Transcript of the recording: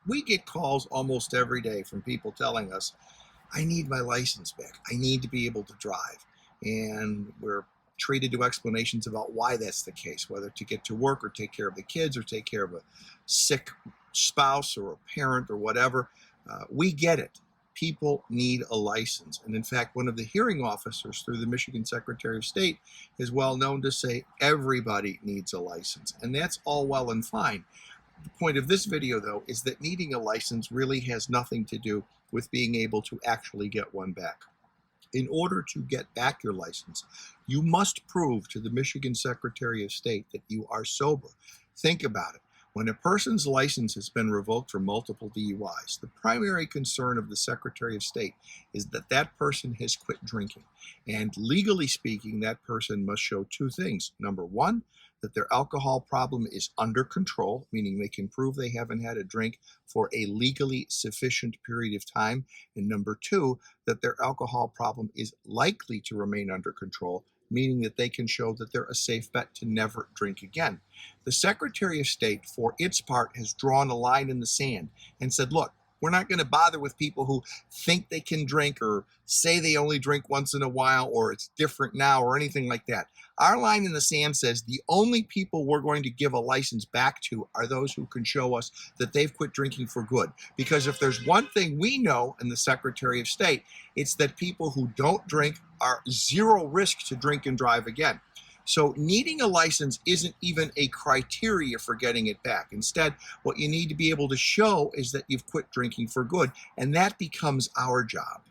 We get calls almost every day from people telling us, I need my license back. I need to be able to drive. And we're treated to explanations about why that's the case, whether to get to work or take care of the kids or take care of a sick spouse or a parent or whatever. We get it. People need a license. And in fact, one of the hearing officers through the Michigan Secretary of State is well known to say everybody needs a license. And that's all well and fine. The point of this video, though, is that needing a license really has nothing to do with being able to actually get one back. In order to get back your license, you must prove to the Michigan Secretary of State that you are sober. Think about it. When a person's license has been revoked for multiple DUIs, the primary concern of the Secretary of State is that that person has quit drinking. And legally speaking, that person must show two things. Number one, that their alcohol problem is under control, meaning they can prove they haven't had a drink for a legally sufficient period of time. And number two, that their alcohol problem is likely to remain under control, meaning that they can show that they're a safe bet to never drink again. The Secretary of State, for its part, has drawn a line in the sand and said, look, we're not going to bother with people who think they can drink or say they only drink once in a while or it's different now or anything like that. Our line in the sand says the only people we're going to give a license back to are those who can show us that they've quit drinking for good. Because if there's one thing we know in the Secretary of State, it's that people who don't drink are zero risk to drink and drive again. So needing a license isn't even a criteria for getting it back. Instead, what you need to be able to show is that you've quit drinking for good, and that becomes our job.